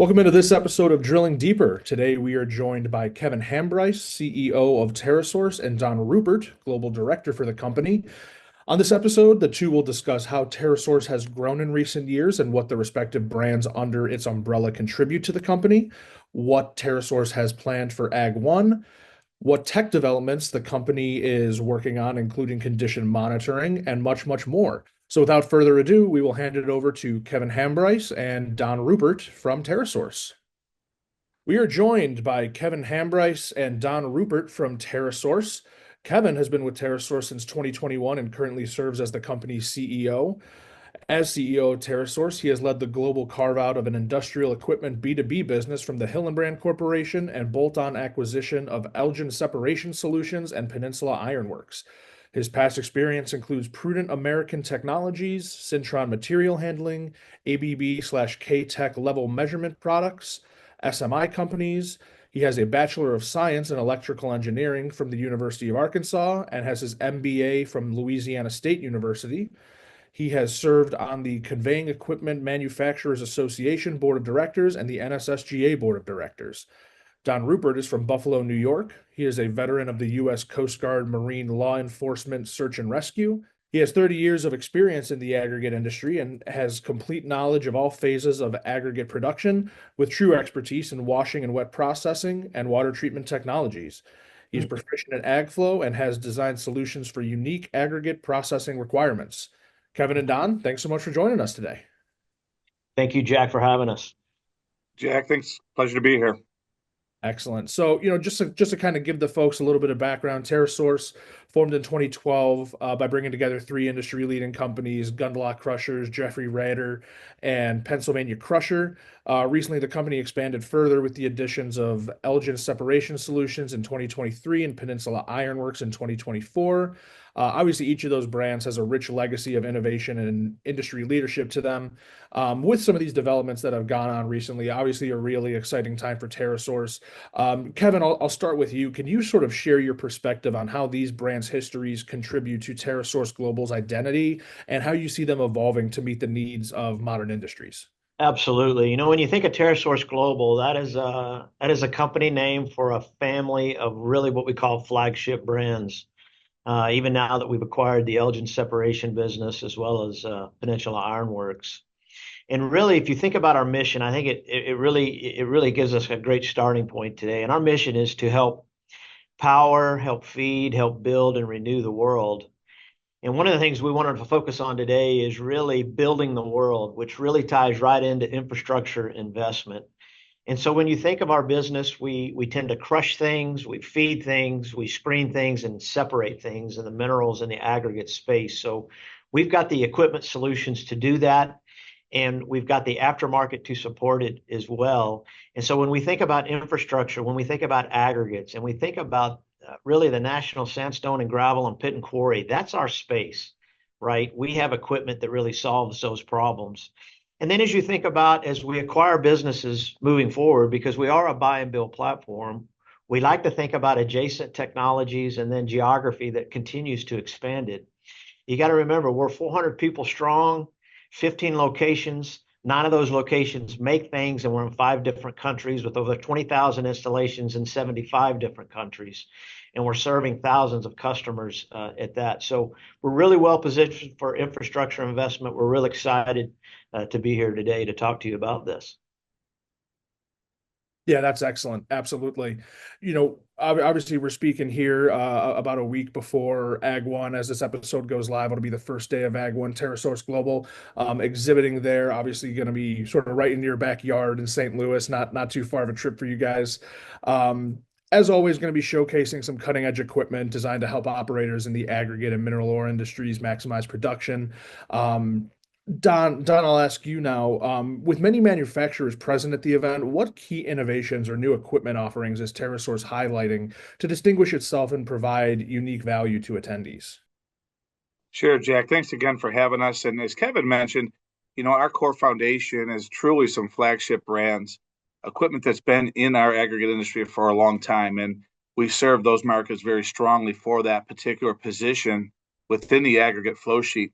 Welcome into this episode of Drilling Deeper. Today we are joined by Kevin Hambrice, CEO of TerraSource, and Don Ruppert, Global Director for the company. On this episode, the two will discuss how TerraSource has grown in recent years and what the respective brands under its umbrella contribute to the company, what TerraSource has planned for AGG1, what tech developments the company is working on, including condition monitoring, and much, much more. So without further ado, we will hand it over to Kevin Hambrice and Don Ruppert from TerraSource. We are joined by Kevin Hambrice and Don Ruppert from TerraSource. Kevin has been with TerraSource since 2021 and currently serves as the company's CEO. As CEO of TerraSource, he has led the global carve-out of an industrial equipment B2B business from the Hillenbrand Corporation and bolt-on acquisition of Elgin Separation Solutions and Peninsula Iron Works. His past experience includes Prudent American Technologies, Syntron Material Handling, ABB/K-Tech level measurement products, SMI companies. He has a Bachelor of Science in Electrical Engineering from the University of Arkansas and has his MBA from Louisiana State University. He has served on the Conveying Equipment Manufacturers Association Board of Directors and the NSSGA Board of Directors. Don Ruppert is from Buffalo, New York. He is a veteran of the U.S. Coast Guard Marine Law Enforcement Search and Rescue. He has 30 years of experience in the aggregate industry and has complete knowledge of all phases of aggregate production with true expertise in washing and wet processing and water treatment technologies. He is proficient in AgFlow and has designed solutions for unique aggregate processing requirements. Kevin and Don, thanks so much for joining us today. Thank you, Jack, for having us. Jack, thanks. Pleasure to be here. Excellent. So, just to kind of give the folks a little bit of background, TerraSource formed in 2012 by bringing together three industry-leading companies, Gundlach Crushers, Rader and Pennsylvania Crusher. Recently, the company expanded further with the additions of Elgin Separation Solutions in 2023 and Peninsula Iron Works in 2024. Obviously, each of those brands has a rich legacy of innovation and industry leadership to them. With some of these developments that have gone on recently, obviously a really exciting time for TerraSource. Kevin, I'll start with you. Can you sort of share your perspective on how these brands' histories contribute to TerraSource Global's identity and how you see them evolving to meet the needs of modern industries? Absolutely. When you think of TerraSource Global, that is a company name for a family of really what we call flagship brands. Even now that we've acquired the Elgin Separation business as well as Peninsula Iron Works. And really, if you think about our mission, I think it really gives us a great starting point today. And our mission is to help power, help feed, help build, and renew the world. And one of the things we wanted to focus on today is really building the world, which really ties right into infrastructure investment. And so when you think of our business, we tend to crush things, we feed things, we screen things, and separate things in the minerals and the aggregate space. So we've got the equipment solutions to do that, and we've got the aftermarket to support it as well. And so when we think about infrastructure, when we think about aggregates, and we think about really the national sandstone and gravel and pit and quarry, that's our space, right? We have equipment that really solves those problems. And then as you think about as we acquire businesses moving forward, because we are a buy and build platform, we like to think about adjacent technologies and then geography that continues to expand it. You got to remember, we're 400 people strong, 15 locations. 9 of those locations make things, and we're in 5 different countries with over 20,000 installations in 75 different countries. And we're serving thousands of customers at that. So we're really well positioned for infrastructure investment. We're really excited to be here today to talk to you about this. Yeah, that's excellent. Absolutely. Obviously, we're speaking here about a week before AGG1. As this episode goes live, it'll be the first day of AGG1 TerraSource Global exhibiting there. Obviously, going to be sort of right in your backyard in St. Louis, not too far of a trip for you guys. As always, going to be showcasing some cutting edge equipment designed to help operators in the aggregate and mineral ore industries maximize production. Don, I'll ask you now, with many manufacturers present at the event, what key innovations or new equipment offerings is TerraSource highlighting to distinguish itself and provide unique value to attendees? Sure, Jack. Thanks again for having us. And as Kevin mentioned, our core foundation is truly some flagship brands, equipment that's been in our aggregate industry for a long time. And we serve those markets very strongly for that particular position within the aggregate flow sheet.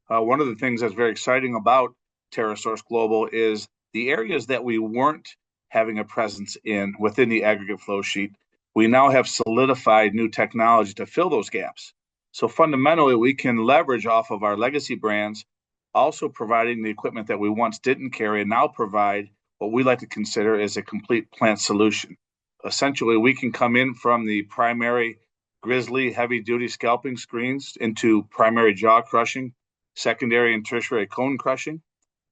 One of the things that's very exciting about TerraSource Global is the areas that we weren't having a presence in within the aggregate flow sheet, we now have solidified new technology to fill those gaps. So fundamentally, we can leverage off of our legacy brands, also providing the equipment that we once didn't carry and now provide what we like to consider as a complete plant solution. Essentially, we can come in from the primary grizzly heavy-duty scalping screens into primary jaw crushing, secondary and tertiary cone crushing.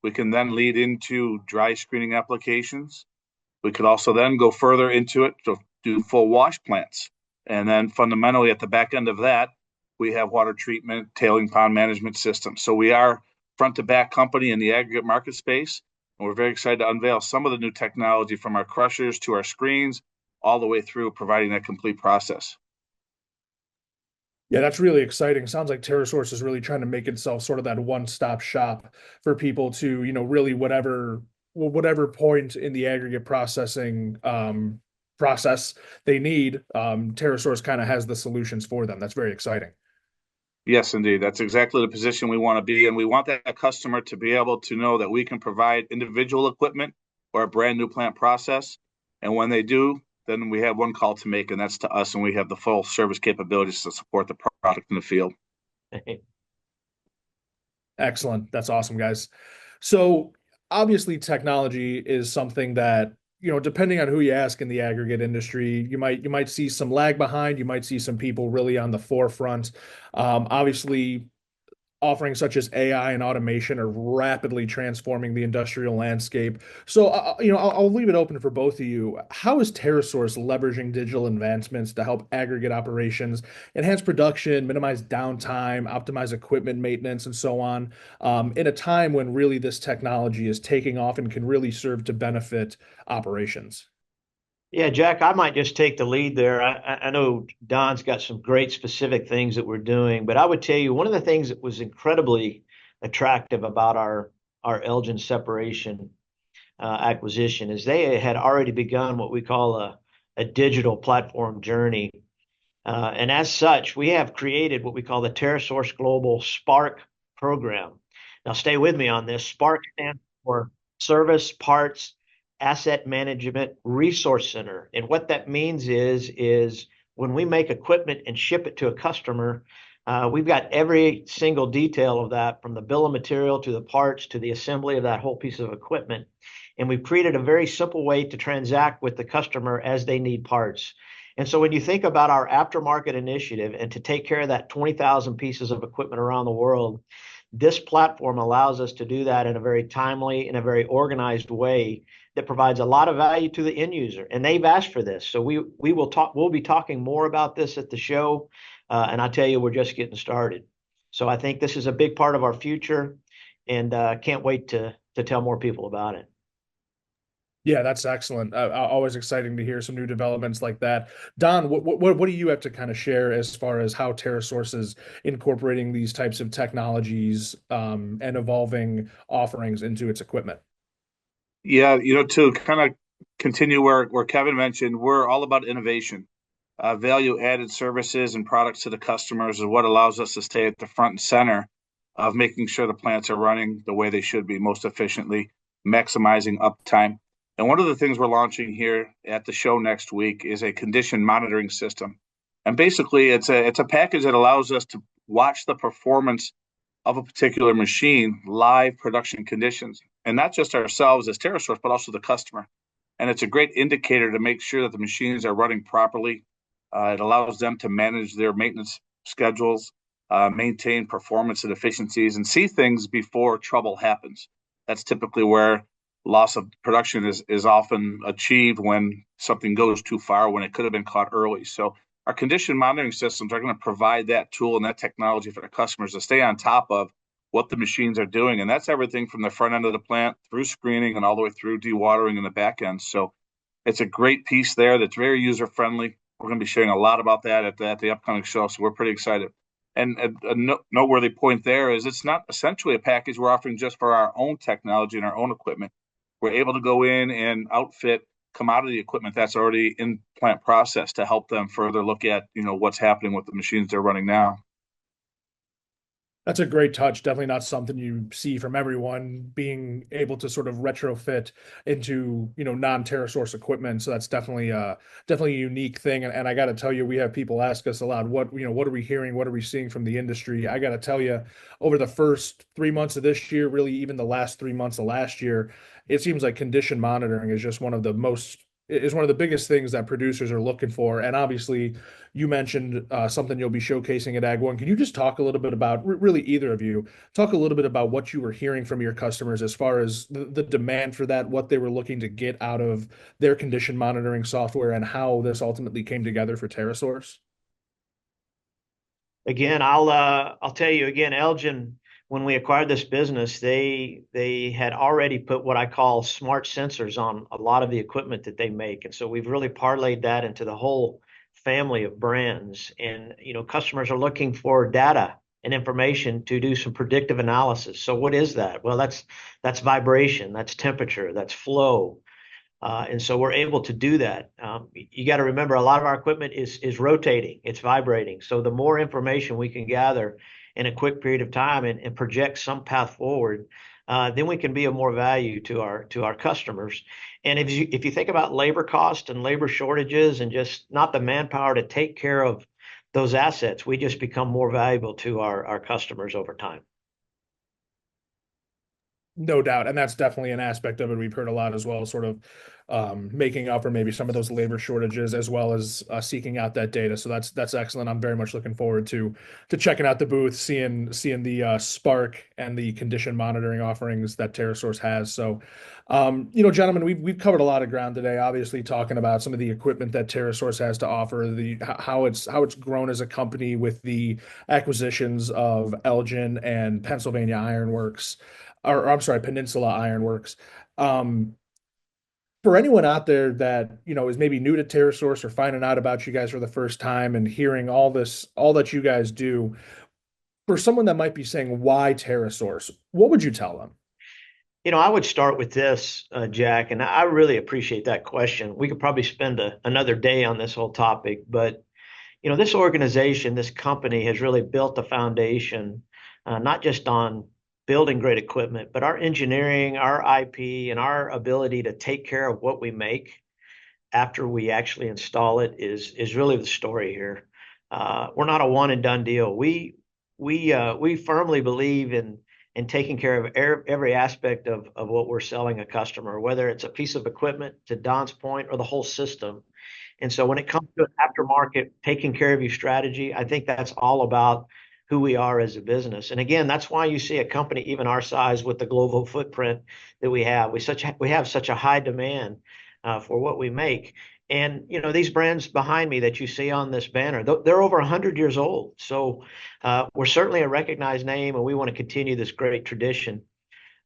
We can then lead into dry screening applications. We could also then go further into it to do full wash plants. And then fundamentally at the back end of that, we have water treatment, tailing pond management systems. So we are front to back company in the aggregate market space. And we're very excited to unveil some of the new technology from our crushers to our screens, all the way through providing that complete process. Yeah, that's really exciting. Sounds like TerraSource is really trying to make itself sort of that one-stop shop for people to, really whatever point in the aggregate processing process they need, TerraSource kind of has the solutions for them. That's very exciting. Yes, indeed. That's exactly the position we want to be in. We want that customer to be able to know that we can provide individual equipment or a brand new plant process. And when they do, then we have one call to make, and that's to us, and we have the full service capabilities to support the product in the field. Excellent. That's awesome, guys. So obviously technology is something that, depending on who you ask in the aggregate industry, you might see some lag behind, you might see some people really on the forefront. Obviously, offerings such as AI and automation are rapidly transforming the industrial landscape. So, I'll leave it open for both of you. How is TerraSource leveraging digital advancements to help aggregate operations, enhance production, minimize downtime, optimize equipment maintenance, and so on, in a time when really this technology is taking off and can really serve to benefit operations? Yeah, Jack, I might just take the lead there. I know Don's got some great specific things that we're doing, but I would tell you one of the things that was incredibly attractive about our Elgin Separation acquisition is they had already begun what we call a digital platform journey. And as such, we have created what we call the TerraSource Global Spark program. Now, stay with me on this. Spark stands for Service, Parts, Asset Management Resource Center. And what that means is when we make equipment and ship it to a customer, we've got every single detail of that, from the bill of material to the parts to the assembly of that whole piece of equipment. And we've created a very simple way to transact with the customer as they need parts. And so when you think about our aftermarket initiative and to take care of that 20,000 pieces of equipment around the world, this platform allows us to do that in a very timely and a very organized way that provides a lot of value to the end user. And they've asked for this. So we'll be talking more about this at the show. And I tell you, we're just getting started. So I think this is a big part of our future, and can't wait to tell more people about it. Yeah, that's excellent. Always exciting to hear some new developments like that. Don, what do you have to kind of share as far as how TerraSource is incorporating these types of technologies and evolving offerings into its equipment? Yeah, to kind of continue where Kevin mentioned, we're all about innovation. Value added services and products to the customers is what allows us to stay at the front and center of making sure the plants are running the way they should be, most efficiently, maximizing uptime. And one of the things we're launching here at the show next week is a condition monitoring system. And basically, it's a package that allows us to watch the performance of a particular machine, live production conditions, and not just ourselves as TerraSource, but also the customer. And it's a great indicator to make sure that the machines are running properly. It allows them to manage their maintenance schedules, maintain performance and efficiencies, and see things before trouble happens. That's typically where loss of production is often achieved when something goes too far, when it could have been caught early. So our condition monitoring systems are going to provide that tool and that technology for the customers to stay on top of what the machines are doing. And that's everything from the front end of the plant through screening and all the way through dewatering in the back end. So it's a great piece there that's very user friendly. We're going to be sharing a lot about that at the upcoming show. So we're pretty excited. And a noteworthy point there is it's not essentially a package we're offering just for our own technology and our own equipment. We're able to go in and outfit commodity equipment that's already in plant process to help them further look at, what's happening with the machines they're running now. That's a great touch. Definitely not something you see from everyone being able to sort of retrofit into, non-TerraSource equipment. So that's definitely a unique thing. And I got to tell you, we have people ask us a lot, what are we hearing? What are we seeing from the industry? I got to tell you, over the first 3 months of this year, really even the last 3 months of last year, it seems like condition monitoring is just one of the biggest things that producers are looking for. And obviously, you mentioned something you'll be showcasing at AGG1. Can you just talk a little bit about, really either of you, talk a little bit about what you were hearing from your customers as far as the demand for that, what they were looking to get out of their condition monitoring software, and how this ultimately came together for TerraSource? Again, I'll tell you again, Elgin, when we acquired this business, they had already put what I call smart sensors on a lot of the equipment that they make. And so we've really parlayed that into the whole family of brands. And customers are looking for data and information to do some predictive analysis. So what is that? Well, that's vibration, that's temperature, that's flow. And so we're able to do that. You got to remember, a lot of our equipment is rotating, it's vibrating. So the more information we can gather in a quick period of time and project some path forward, then we can be of more value to our customers. And if you think about labor cost and labor shortages and just not the manpower to take care of those assets, we just become more valuable to our customers over time. No doubt. And that's definitely an aspect of it we've heard a lot as well, sort of making up for maybe some of those labor shortages, as well as seeking out that data. So that's excellent. I'm very much looking forward to checking out the booth, seeing the Spark and the condition monitoring offerings that TerraSource has. So, gentlemen, we've covered a lot of ground today. Obviously, talking about some of the equipment that TerraSource has to offer, the how it's grown as a company with the acquisitions of Elgin and Pennsylvania Iron Works, or I'm sorry, Peninsula Iron Works. Um, for anyone out there that is maybe new to TerraSource or finding out about you guys for the first time and hearing all that you guys do, for someone that might be saying why TerraSource, what would you tell them? I would start with this, Jack, and I really appreciate that question. We could probably spend another day on this whole topic, but this organization, this company has really built a foundation, not just on building great equipment, but our engineering, our IP, and our ability to take care of what we make after we actually install it is really the story here. We're not a one and done deal. We firmly believe in taking care of every aspect of what we're selling a customer, whether it's a piece of equipment, to Don's point, or the whole system. And so when it comes to an aftermarket taking care of you strategy, I think that's all about who we are as a business. And again, that's why you see a company even our size with the global footprint that we have. We have such a high demand for what we make. And these brands behind me that you see on this banner, they're over 100 years old. So we're certainly a recognized name, and we want to continue this great tradition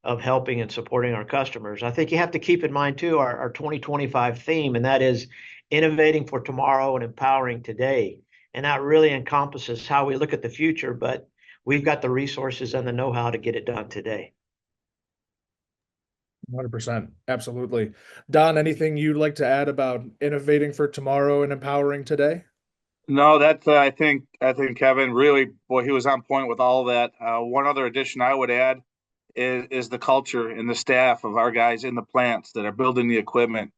of helping and supporting our customers. I think you have to keep in mind too our 2025 theme, and that is innovating for tomorrow and empowering today. And that really encompasses how we look at the future, but we've got the resources and the know-how to get it done today. 100%. Absolutely. Don, anything you'd like to add about innovating for tomorrow and empowering today? No, that's I think Kevin really, boy, he was on point with all that. One other addition I would add is the culture and the staff of our guys in the plants that are building the equipment,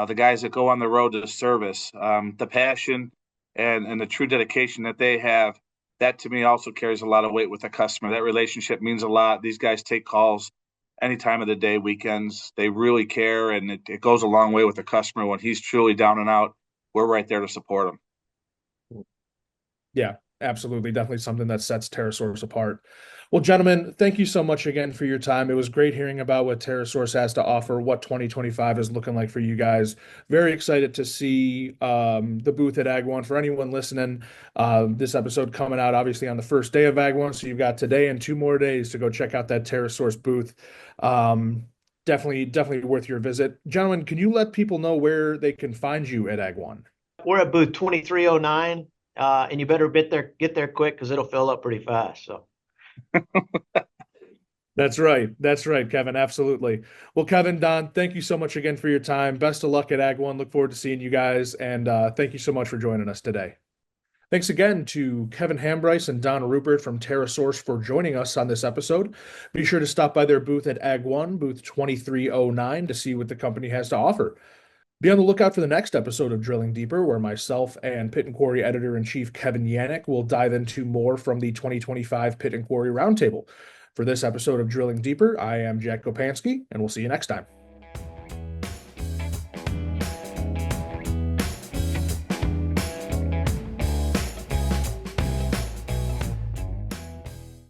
the guys that go on the road to service, the passion and the true dedication that they have. That to me also carries a lot of weight with the customer. That relationship means a lot. These guys take calls any time of the day, weekends. They really care, and it goes a long way with the customer when he's truly down and out. We're right there to support him. Yeah, absolutely. Definitely something that sets TerraSource apart. Well, gentlemen, thank you so much again for your time. It was great hearing about what TerraSource has to offer, what 2025 is looking like for you guys. Very excited to see the booth at AGG1. For anyone listening, this episode coming out obviously on the first day of AGG1. So you've got today and 2 more days to go check out that TerraSource booth. Definitely worth your visit. Gentlemen, can you let people know where they can find you at AGG1? We're at booth 2309, and you better get there quick because it'll fill up pretty fast. So. That's right. That's right, Kevin. Absolutely. Well, Kevin, Don, thank you so much again for your time. Best of luck at AGG1. Look forward to seeing you guys. And thank you so much for joining us today. Thanks again to Kevin Hambrice and Don Ruppert from TerraSource for joining us on this episode. Be sure to stop by their booth at AGG1, booth 2309, to see what the company has to offer. Be on the lookout for the next episode of Drilling Deeper, where myself and Pit and Quarry Editor-in-Chief Kevin Yannick will dive into more from the 2025 Pit and Quarry Roundtable. For this episode of Drilling Deeper, I am Jack Kopansky, and we'll see you next time.